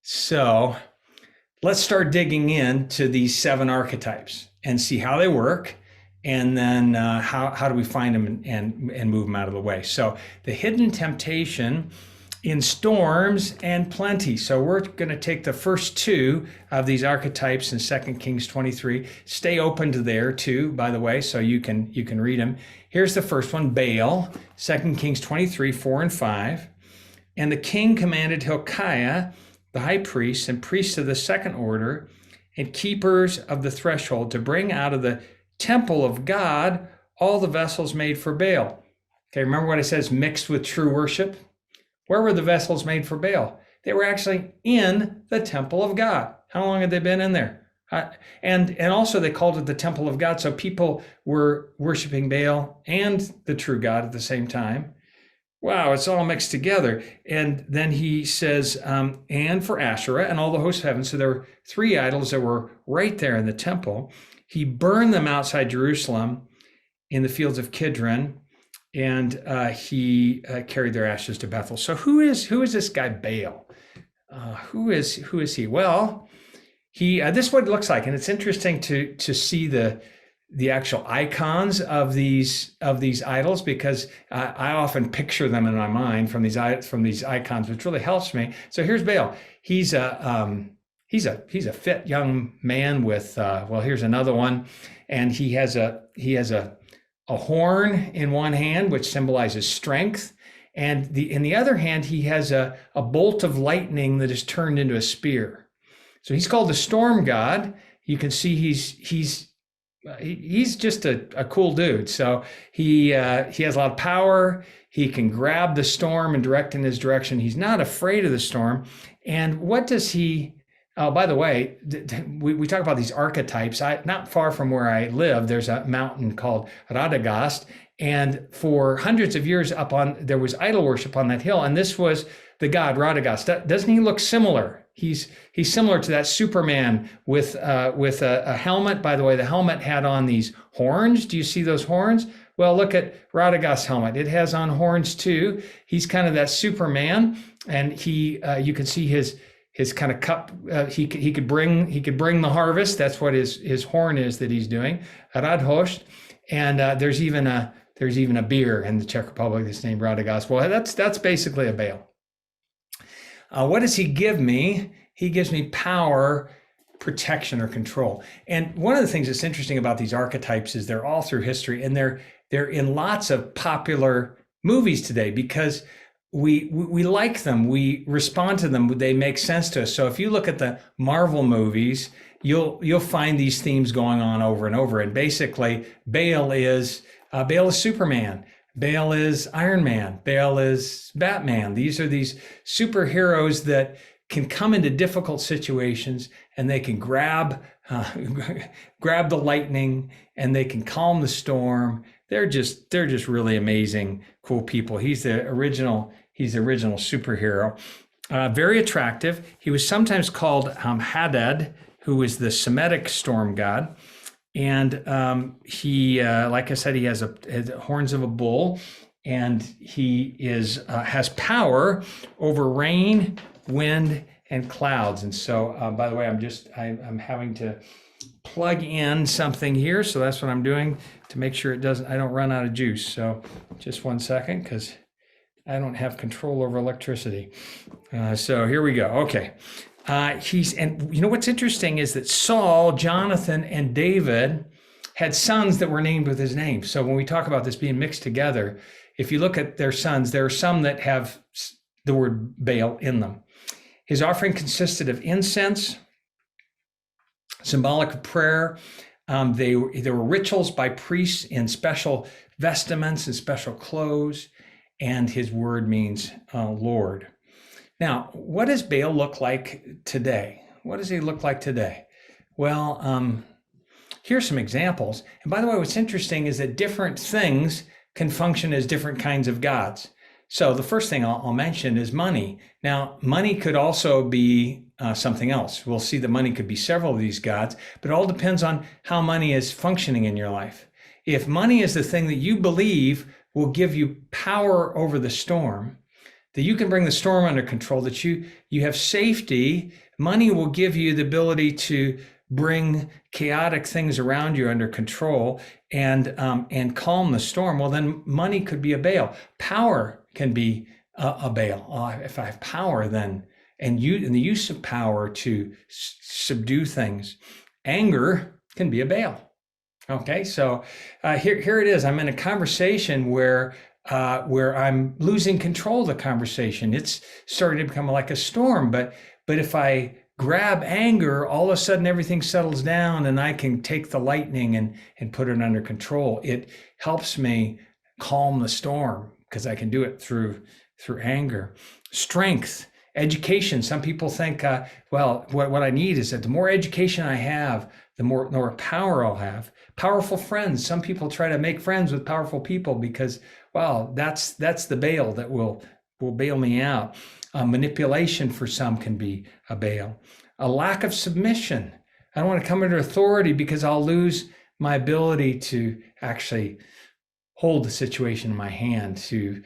So let's start digging into these 7 archetypes and see how they work. And then how do we find them and move them out of the way? So the hidden temptation in storms and plenty. So we're going to take the first 2 of these archetypes in 2 Kings 23. Stay open to there too, by the way, so you can read them. Here's the first one, Baal, 2 Kings 23, 4 and 5. And the king commanded Hilkiah, the high priest, and priests of the second order, and keepers of the threshold, to bring out of the temple of God all the vessels made for Baal. Okay, remember what it says, mixed with true worship? Where were the vessels made for Baal? They were actually in the temple of God. How long had they been in there? And also they called it the temple of God, so people were worshiping Baal and the true God at the same time. Wow, it's all mixed together. And then he says, and for Asherah and all the hosts of heaven. So there were 3 idols that were right there in the temple. He burned them outside Jerusalem in the fields of Kidron, and he carried their ashes to Bethel. So who is this guy Baal? Who is he? Well, he this is what it looks like, and it's interesting to see the actual icons of these idols, because I often picture them in my mind from these icons, which really helps me. So here's Baal. He's a fit young man with here's another one, and he has a horn in one hand, which symbolizes strength, and in the other hand he has a bolt of lightning that is turned into a spear. So he's called the storm god. You can see he's just a cool dude. So he has a lot of power. He can grab the storm and direct in his direction. He's not afraid of the storm. And what does he? Oh, by the way, we talk about these archetypes. Not far from where I live, there's a mountain called Radagast, and for hundreds of years there was idol worship on that hill, and this was the god Radagast. Doesn't he look similar? He's similar to that Superman with a helmet. By the way, the helmet had on these horns. Do you see those horns? Well, look at Radagast's helmet. It has on horns too. He's kind of that Superman, and you can see his kind of cup. He could bring the harvest. That's what his horn is that he's doing. Radhost, and there's even a beer in the Czech Republic that's named Radagast. Well, that's basically a Baal. What does he give me? He gives me power, protection, or control. And one of the things that's interesting about these archetypes is they're all through history, and they're in lots of popular movies today because we like them, we respond to them, they make sense to us. So if you look at the Marvel movies, you'll find these themes going on over and over. And basically, Baal is Superman. Baal is Iron Man. Baal is Batman. These are these superheroes that can come into difficult situations, and they can grab the lightning, and they can calm the storm. They're just really amazing, cool people. He's the original superhero. Very attractive. He was sometimes called Hadad, who was the Semitic storm god. And he, like I said, he has horns of a bull, and he has power over rain, wind, and clouds. And so, by the way, I'm having to plug in something here, so that's what I'm doing to make sure I don't run out of juice. So, just 1 second, because I don't have control over electricity. So here we go. Okay. And you know what's interesting is that Saul, Jonathan, and David had sons that were named with his name. So when we talk about this being mixed together, if you look at their sons, there are some that have the word Baal in them. His offering consisted of incense, symbolic of prayer. There were rituals by priests in special vestments and special clothes, and his word means Lord. Now, what does Baal look like today? What does he look like today? Well, here's some examples. And by the way, what's interesting is that different things can function as different kinds of gods. So the first thing I'll mention is money. Now, money could also be something else. We'll see that money could be several of these gods, but it all depends on how money is functioning in your life. If money is the thing that you believe will give you power over the storm, that you can bring the storm under control, that you have safety. Money will give you the ability to bring chaotic things around you under control and calm the storm. Well, then money could be a Baal. Power can be a Baal. If I have power, then and the use of power to subdue things. Anger can be a Baal. Okay, so here it is. I'm in a conversation where I'm losing control of the conversation. It's starting to become like a storm. But if I grab anger, all of a sudden everything settles down, and I can take the lightning and put it under control. It helps me calm the storm because I can do it through anger. Strength, education. Some people think, what I need is that the more education I have, the more power I'll have. Powerful friends. Some people try to make friends with powerful people because, that's the Baal that will bail me out. Manipulation for some can be a Baal. A lack of submission. I don't want to come under authority because I'll lose my ability to actually hold the situation in my hand, to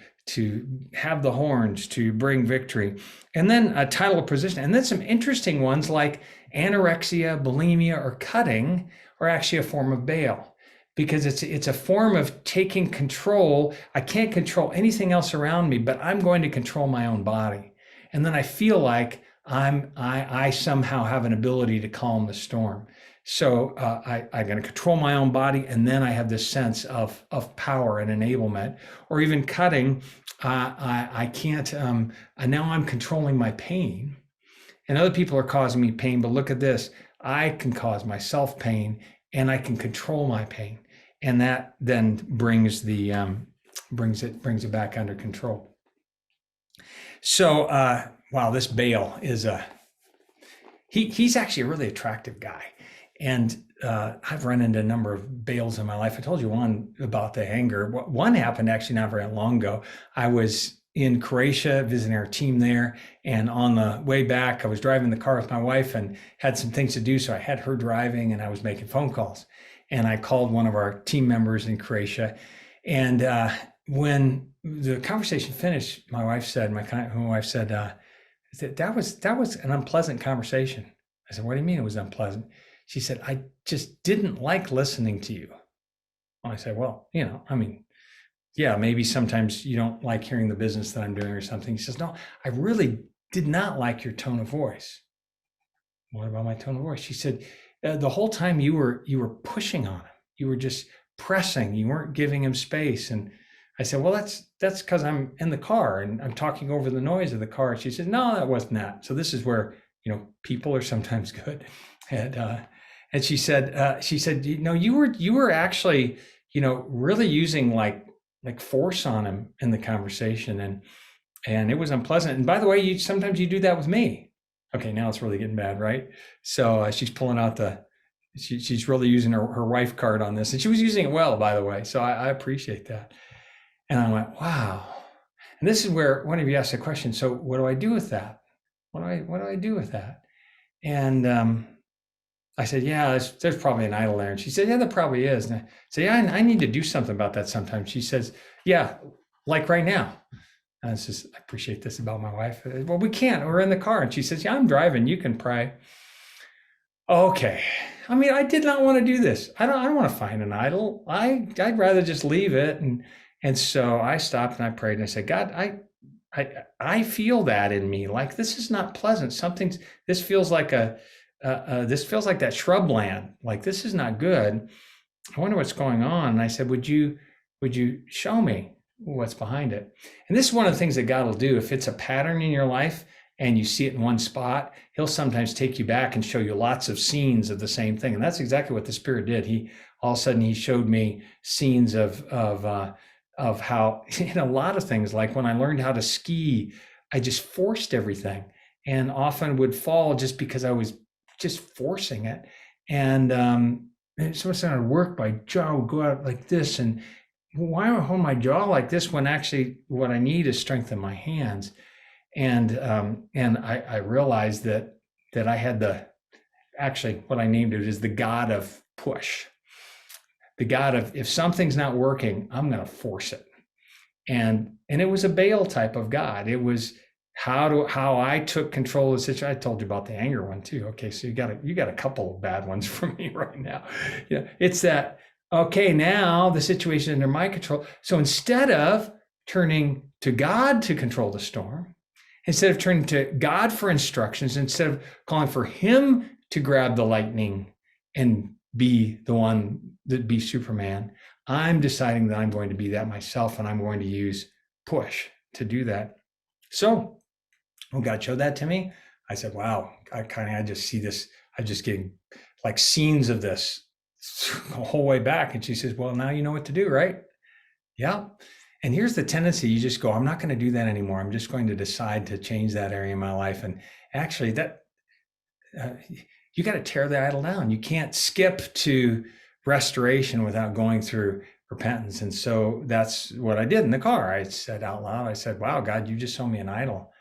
have the horns, to bring victory. And then a title of position. And then some interesting ones like anorexia, bulimia, or cutting are actually a form of Baal, because it's a form of taking control. I can't control anything else around me, but I'm going to control my own body. And then I feel like I somehow have an ability to calm the storm. So I'm going to control my own body, and then I have this sense of power and enablement. Or even cutting, I can't. Now I'm controlling my pain, and other people are causing me pain. But look at this: I can cause myself pain, and I can control my pain, and that then brings it back under control. So, this Baal is he's actually a really attractive guy. And I've run into a number of Baals in my life. I told you one about the anger. One happened actually not very long ago. I was in Croatia visiting our team there. And on the way back, I was driving the car with my wife and had some things to do. So I had her driving and I was making phone calls. And I called one of our team members in Croatia. And when the conversation finished, my wife said, that was an unpleasant conversation. I said, what do you mean it was unpleasant? She said, I just didn't like listening to you. I said, maybe sometimes you don't like hearing the business that I'm doing or something. He says, no, I really did not like your tone of voice. What about my tone of voice? She said, the whole time you were pushing on him. You were just pressing. You weren't giving him space. And I said, well, that's because I'm in the car and I'm talking over the noise of the car. She said, no, that wasn't that. So this is where, people are sometimes good. And she said, you were actually, really using like force on him in the conversation, and it was unpleasant. And by the way, sometimes you do that with me. Okay, now it's really getting bad, right? So she's pulling out she's really using her wife card on this, and she was using it well, by the way. So I appreciate that. And I went, wow. And this is where one of you asked a question. So what do I do with that? What do I do with that? And I said, yeah, there's probably an idol there. And she said, yeah, there probably is. And I said, yeah, I need to do something about that sometimes. She says, yeah, like right now. And I appreciate this about my wife. Well, we can't. We're in the car. And she says, yeah, I'm driving. You can pray. Okay. I did not want to do this. I don't want to find an idol. I'd rather just leave it. And so I stopped and I prayed and I said, God, I feel that in me. Like, this is not pleasant. This feels like that shrubland. Like, this is not good. I wonder what's going on. And I said, would you show me what's behind it? And this is one of the things that God will do. If it's a pattern in your life and you see it in one spot, he'll sometimes take you back and show you lots of scenes of the same thing. And that's exactly what the Spirit did. All of a sudden he showed me scenes of how, in a lot of things, like when I learned how to ski, I just forced everything and often would fall just because I was just forcing it. And so I'd work my jaw would go out like this. And why do I hold my jaw like this when actually what I need is strengthen my hands? And I realized that I had what I named it is the God of push. The God of, if something's not working, I'm going to force it. And it was a Baal type of God. It was how I took control of the situation. I told you about the anger one too. Okay, so you got a couple of bad ones from me right now. Yeah, it's that, okay, now the situation is under my control. So instead of turning to God to control the storm, instead of turning to God for instructions, instead of calling for him to grab the lightning and be the one that be Superman, I'm deciding that I'm going to be that myself, and I'm going to use push to do that. So when God showed that to me, I said, wow, I just see this, I'm just getting like scenes of this the whole way back. And she says, well, now you know what to do, right? Yeah. And here's the tendency, you just go, I'm not going to do that anymore. I'm just going to decide to change that area in my life. And actually that, you got to tear the idol down. You can't skip to restoration without going through repentance. And so that's what I did in the car. I said out loud, I said, wow, God, you just showed me an idol,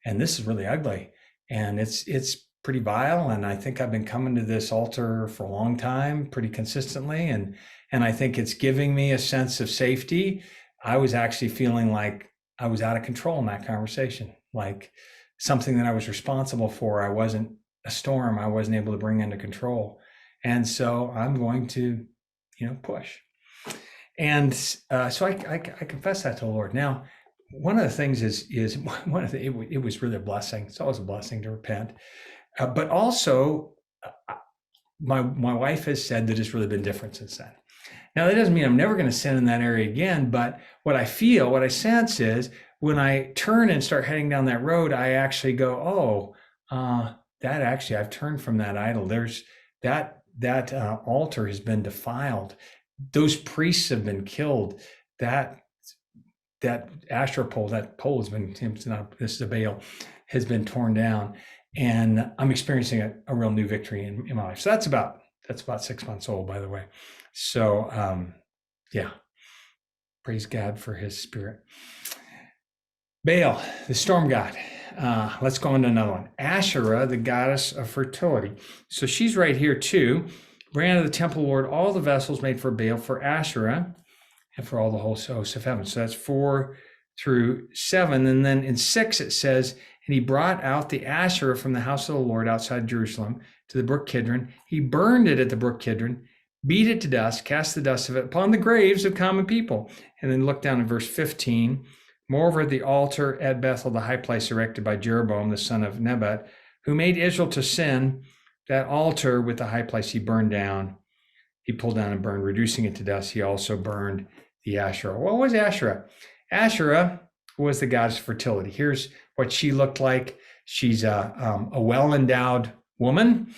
and this is really ugly. And it's pretty vile. And I think I've been coming to this altar for a long time, pretty consistently. And I think it's giving me a sense of safety. I was actually feeling like I was out of control in that conversation, like something that I was responsible for. I wasn't a storm. I wasn't able to bring into control. And so I'm going to, push. And so I confess that to the Lord. Now, one of the things it was really a blessing. It's always a blessing to repent. But also, my wife has said that it's really been different since then. Now, that doesn't mean I'm never going to sin in that area again, but what I sense is when I turn and start heading down that road, I actually go, I've turned from that idol. There's that altar has been defiled. Those priests have been killed. That Asherah pole, that pole has been, this is a Baal, has been torn down. And I'm experiencing a real new victory in my life. So that's about 6 months old, by the way. So, praise God for his spirit. Baal, the storm god. Let's go on to another one. Asherah, the goddess of fertility. So she's right here too. Ran to the temple, Lord, all the vessels made for Baal, for Asherah, and for all the hosts of heaven. So that's 4 through 7. And then in 6 it says, and he brought out the Asherah from the house of the Lord outside Jerusalem to the brook Kidron. He burned it at the brook Kidron, beat it to dust, cast the dust of it upon the graves of common people. And then look down at verse 15. Moreover, the altar at Bethel, the high place erected by Jeroboam, the son of Nebat, who made Israel to sin, that altar with the high place he burned down. He pulled down and burned, reducing it to dust. He also burned the Asherah. What was Asherah? Asherah was the goddess of fertility. Here's what she looked like. She's a well-endowed woman.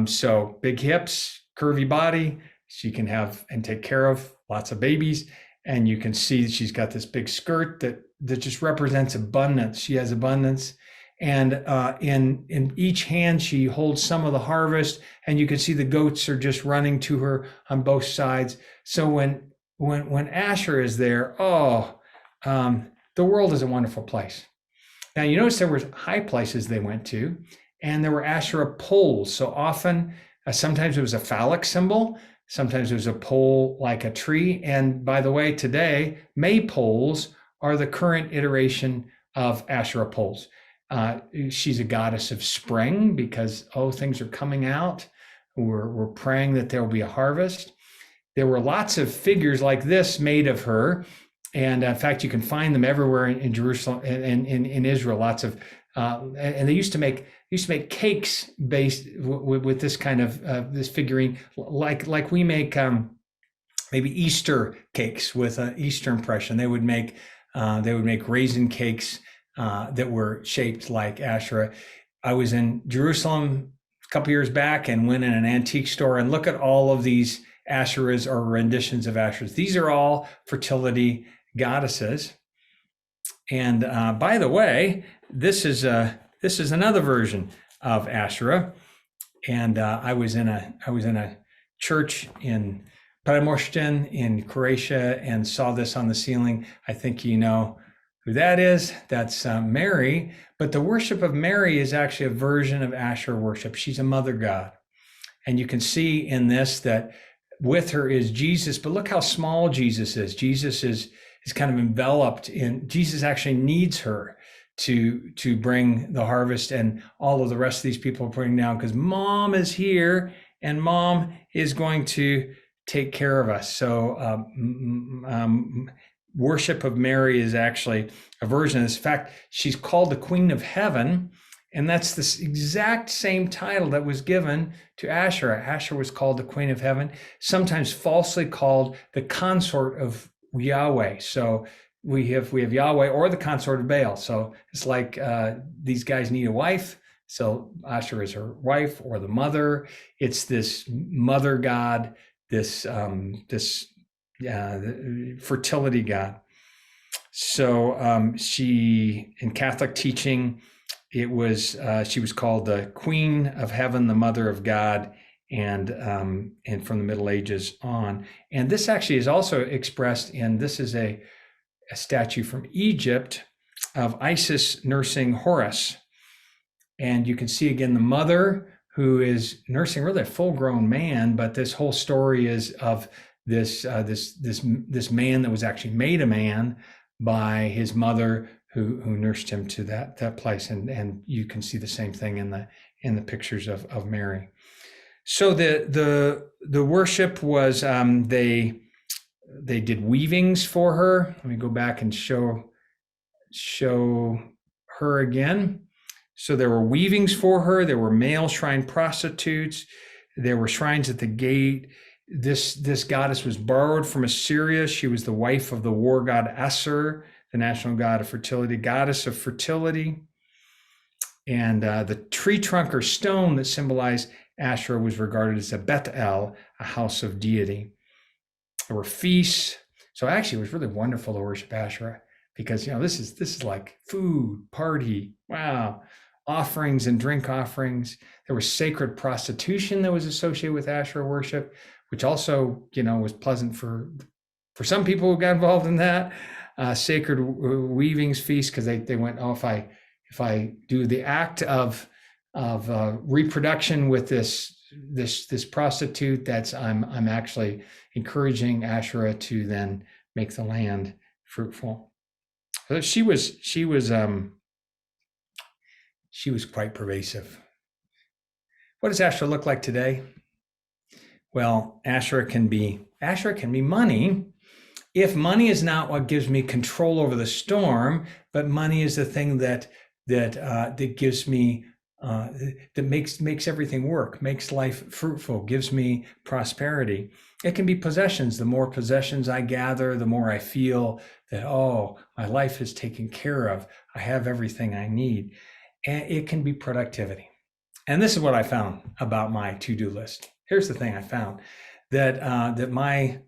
So big hips, curvy body. She can have and take care of lots of babies. And you can see that she's got this big skirt that just represents abundance. She has abundance. And in each hand, she holds some of the harvest. And you can see the goats are just running to her on both sides. So when Asher is there, the world is a wonderful place. Now, you notice there were high places they went to, and there were Asherah poles. So often, sometimes it was a phallic symbol. Sometimes it was a pole like a tree. And by the way, today, maypoles are the current iteration of Asherah poles. She's a goddess of spring because, things are coming out. We're praying that there will be a harvest. There were lots of figures like this made of her. And in fact, you can find them everywhere in Jerusalem and in Israel, lots of, and they used to make cakes based with this kind of this figurine, like we make maybe Easter cakes with an Easter impression. They would make raisin cakes that were shaped like Asherah. I was in Jerusalem a couple years back and went in an antique store and look at all of these Asherahs or renditions of Asherahs. These are all fertility goddesses. And by the way, this is another version of Asherah. And I was in a church in Premoshten in Croatia and saw this on the ceiling. I think you know who that is. That's Mary. But the worship of Mary is actually a version of Asherah worship. She's a mother god. And you can see in this that with her is Jesus, but look how small Jesus is. Jesus is is kind of enveloped in. Jesus actually needs her to bring the harvest, and all of the rest of these people are putting down because mom is here and mom is going to take care of us. So worship of Mary is actually a version of this. In fact, she's called the Queen of Heaven, and that's the exact same title that was given to Asherah. Asherah was called the Queen of Heaven, sometimes falsely called the consort of Yahweh. So we have Yahweh or the consort of Baal. So it's like these guys need a wife. So Asherah is her wife or the mother. It's this mother god, this fertility god. So she, in Catholic teaching, it was she was called the Queen of Heaven, the Mother of God, and from the Middle Ages on. And this actually is also expressed in, this is a statue from Egypt of Isis nursing Horus. And you can see again the mother who is nursing really a full-grown man, but this whole story is of this man that was actually made a man by his mother who nursed him to that place. And you can see the same thing in the pictures of Mary. So the worship was they did weavings for her. Let me go back and show her again. So there were weavings for her. There were male shrine prostitutes. There were shrines at the gate. This goddess was borrowed from Assyria. She was the wife of the war god Asher, the national god of fertility, goddess of fertility. And the tree trunk or stone that symbolized Asherah was regarded as a Bet-El, a house of deity. There were feasts. So actually it was really wonderful to worship Asherah because, this is like food, party, wow, offerings and drink offerings. There was sacred prostitution that was associated with Asherah worship, which also, was pleasant for some people who got involved in that. Sacred weavings, feasts, because they went, if I do the act of reproduction with this prostitute, that's I'm actually encouraging Asherah to then make the land fruitful. So she was quite pervasive. What does Asherah look like today? Well, Asherah can be money. If money is not what gives me control over the storm, but money is the thing that gives me that makes everything work, makes life fruitful, gives me prosperity. It can be possessions. The more possessions I gather, the more I feel that, my life is taken care of. I have everything I need. And it can be productivity. And this is what I found about my to-do list. Here's the thing I found, that my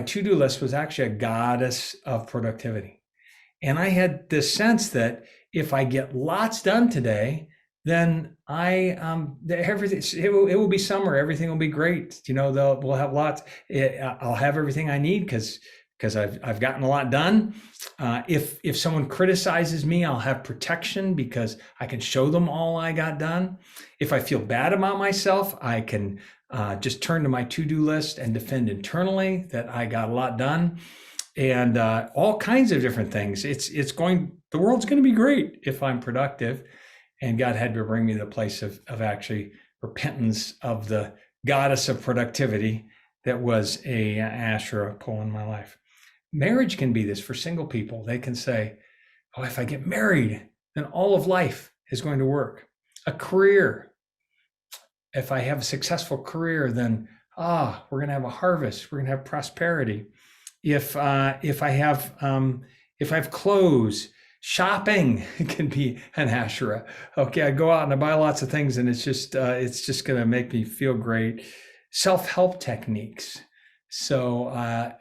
to-do list was actually a goddess of productivity. And I had this sense that if I get lots done today, then it will be summer. Everything will be great. We'll have lots. I'll have everything I need because I've gotten a lot done. If someone criticizes me, I'll have protection because I can show them all I got done. If I feel bad about myself, I can just turn to my to-do list and defend internally that I got a lot done, and all kinds of different things. The world's going to be great if I'm productive. And God had to bring me to the place of actually repentance of the goddess of productivity that was a Asherah pole in my life. Marriage can be this for single people. They can say, if I get married, then all of life is going to work. A career. If I have a successful career, then we're going to have a harvest. We're going to have prosperity. If I have clothes, shopping can be an Asherah. Okay, I go out and I buy lots of things, and it's just going to make me feel great. Self-help techniques. So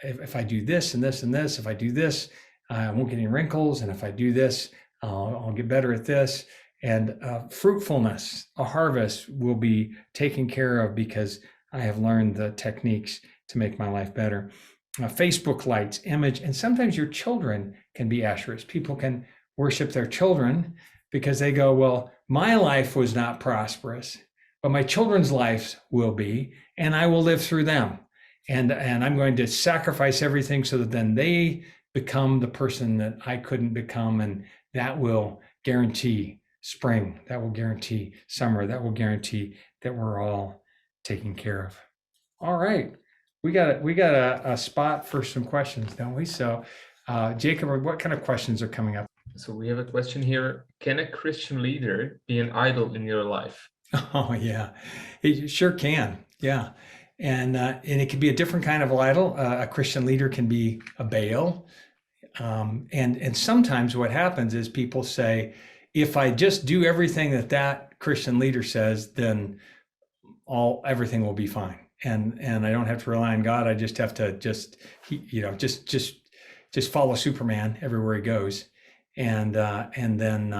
if I do this and this and this, if I do this, I won't get any wrinkles, and if I do this, I'll get better at this. And fruitfulness, a harvest will be taken care of because I have learned the techniques to make my life better. Facebook lights, image, and sometimes your children can be Asherahs. People can worship their children because they go, well, my life was not prosperous, but my children's lives will be, and I will live through them. And I'm going to sacrifice everything so that then they become the person that I couldn't become, and that will guarantee spring, that will guarantee summer, that will guarantee that we're all taken care of. All right, we got a spot for some questions, don't we? So Jacob, what kind of questions are coming up? So we have a question here. Can a Christian leader be an idol in your life? Oh yeah, it sure can. Yeah, and it can be a different kind of idol. A Christian leader can be a Baal, and sometimes what happens is people say, if I just do everything that Christian leader says, then everything will be fine, and I don't have to rely on God. I just have to just follow Superman everywhere he goes, and then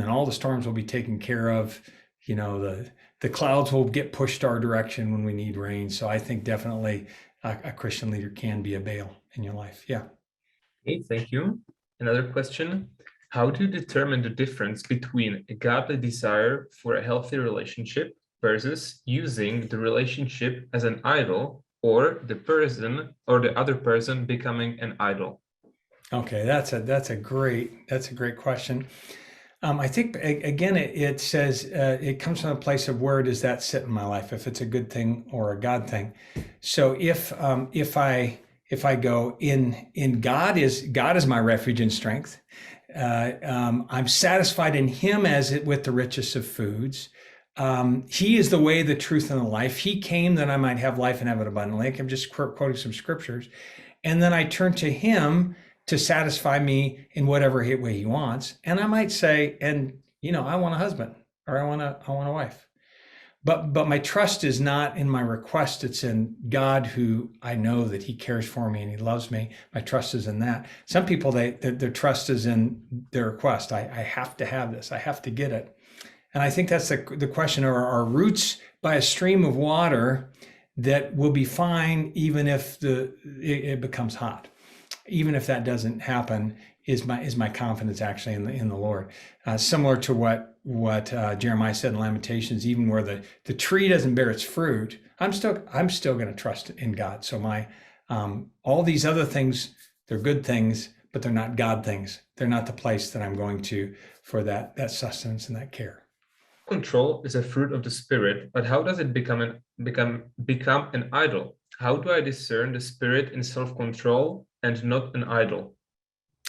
all the storms will be taken care of. The clouds will get pushed our direction when we need rain. So I think definitely a Christian leader can be a Baal in your life. Yeah. Okay, thank you. Another question. How do you determine the difference between a godly desire for a healthy relationship versus using the relationship as an idol, or the person or the other person becoming an idol? Okay, that's a great question. I think again, it says it comes from a place of where does that sit in my life, if it's a good thing or a God thing. So if I go in God is my refuge and strength. I'm satisfied in Him as it with the richest of foods. He is the way, the truth, and the life. He came that I might have life and have it abundantly. I'm just quoting some scriptures, and then I turn to Him to satisfy me in whatever way He wants. And I might say, I want a husband, or I want a wife. But my trust is not in my request. It's in God, who I know that He cares for me and He loves me. My trust is in that. Some people, their trust is in their request. I have to have this. I have to get it. And I think that's the question. Are roots by a stream of water that will be fine even if it becomes hot? Even if that doesn't happen, is my confidence actually in the Lord? Similar to what Jeremiah said in Lamentations, even where the tree doesn't bear its fruit, I'm still going to trust in God. So my all these other things, they're good things, but they're not God things. They're not the place that I'm going to for that sustenance and that care. Control is a fruit of the Spirit, but how does it become an idol? How do I discern the Spirit in self-control and not an idol?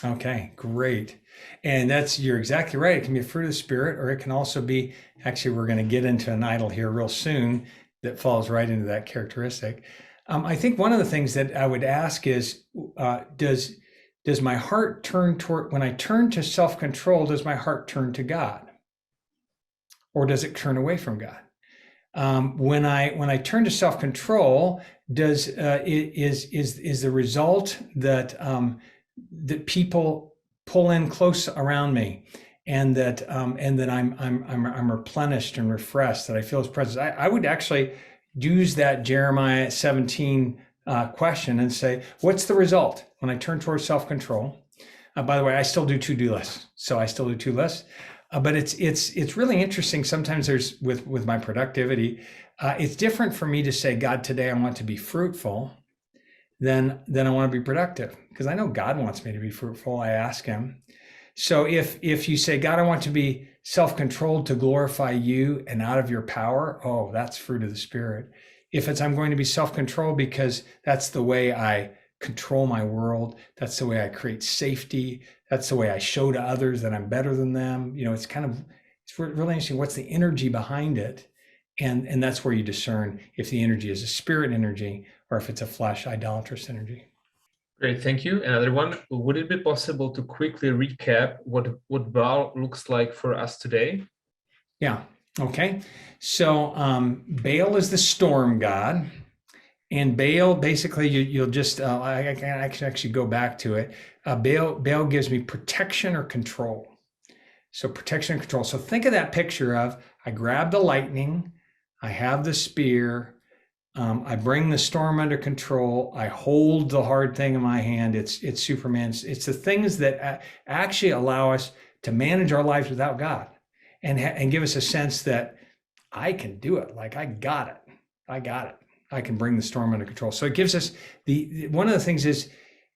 Okay, great. And you're exactly right. It can be a fruit of the Spirit, or it can also be, actually, we're going to get into an idol here real soon that falls right into that characteristic. I think one of the things that I would ask is, does my heart turn toward, when I turn to self-control, does my heart turn to God? Or does it turn away from God? When I turn to self-control, is the result that people pull in close around me, and that I'm replenished and refreshed, that I feel His presence? I would actually use that Jeremiah 17 question and say, what's the result when I turn towards self-control? By the way, I still do to-do lists, so I still do to-do lists. But it's really interesting. Sometimes there's with my productivity, it's different for me to say, God, today I want to be fruitful, than I want to be productive, because I know God wants me to be fruitful. I ask Him. So if you say, God, I want to be self-controlled to glorify You and out of Your power, oh, that's fruit of the Spirit. If it's I'm going to be self-controlled because that's the way I control my world, that's the way I create safety, that's the way I show to others that I'm better than them. It's really interesting. What's the energy behind it? And that's where you discern if the energy is a spirit energy or if it's a flesh idolatrous energy. Great, thank you. Another one. Would it be possible to quickly recap what Baal looks like for us today? Yeah. Okay. So Baal is the storm god. And Baal, basically, you'll just, I can actually go back to it. Baal gives me protection or control. So protection and control. So think of that picture of, I grab the lightning, I have the spear, I bring the storm under control, I hold the hard thing in my hand. It's Superman. It's the things that actually allow us to manage our lives without God, and give us a sense that I can do it. Like, I got it. I can bring the storm under control. So it gives us one of the things is,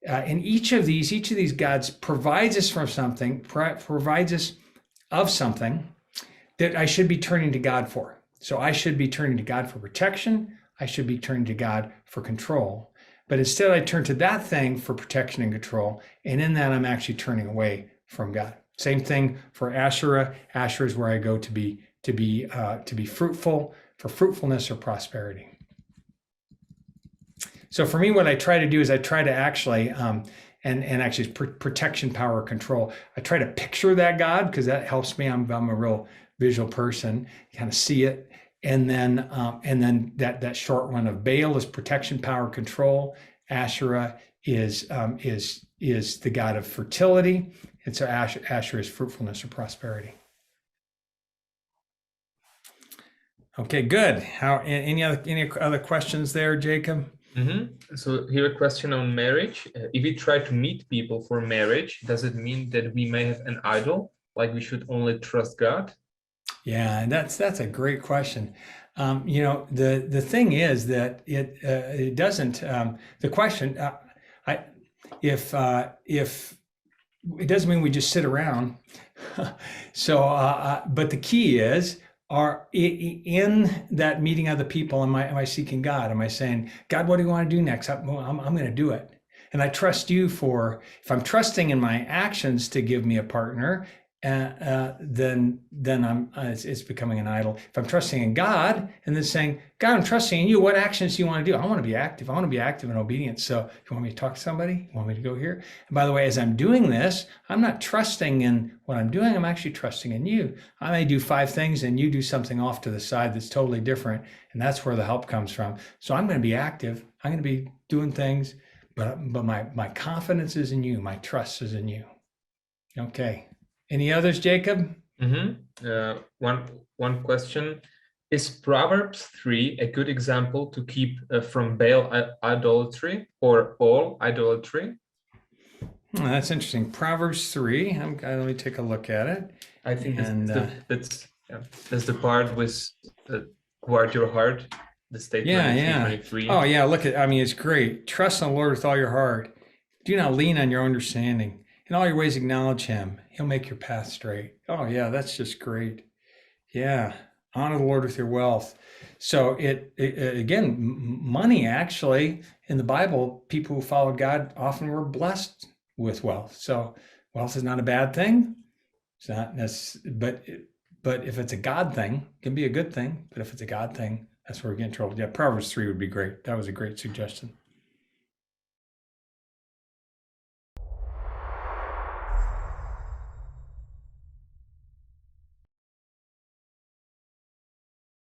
and each of these gods provides us from something, provides us of something that I should be turning to God for. So I should be turning to God for protection. I should be turning to God for control. But instead, I turn to that thing for protection and control. And in that, I'm actually turning away from God. Same thing for Asherah. Asherah is where I go to be fruitful, for fruitfulness or prosperity. So for me, what I try to do is I try to actually, and actually protection, power, control. I try to picture that God because that helps me. I'm a real visual person, kind of see it. And then that short one of Baal is protection, power, control. Asherah is the god of fertility, and so Asherah is fruitfulness or prosperity. Okay, good. Any other questions there, Jacob? So here a question on marriage. If we try to meet people for marriage, does it mean that we may have an idol, like we should only trust God? Yeah, and that's a great question. The thing is that it doesn't. The question, if it doesn't mean we just sit around. So, but the key is, are in that meeting of the people, am I seeking God? Am I saying, God, what do you want to do next? I'm going to do it. And I trust you if I'm trusting in my actions to give me a partner, then it's becoming an idol. If I'm trusting in God and then saying, God, I'm trusting in you, what actions do you want to do? I want to be active. I want to be active and obedient. So you want me to talk to somebody? You want me to go here? And by the way, as I'm doing this, I'm not trusting in what I'm doing. I'm actually trusting in you. I may do 5 things and you do something off to the side that's totally different. And that's where the help comes from. So I'm going to be active. I'm going to be doing things, but my confidence is in you. My trust is in you. Okay. Any others, Jacob? One question. Is Proverbs 3 a good example to keep from Baal idolatry or all idolatry? That's interesting. Proverbs 3. Let me take a look at it. I think that's the part with guard your heart. The statement. Yeah. 23. Oh yeah. Look at. It's great. Trust in the Lord with all your heart. Do not lean on your understanding. In all your ways, acknowledge him. He'll make your path straight. Oh, yeah, that's just great. Yeah. Honor the Lord with your wealth. So again, money actually, in the Bible, people who followed God often were blessed with wealth. So wealth is not a bad thing. It's not necessarily, but if it's a God thing, it can be a good thing. But if it's a God thing, that's where we get in trouble. Yeah, Proverbs 3 would be great. That was a great suggestion.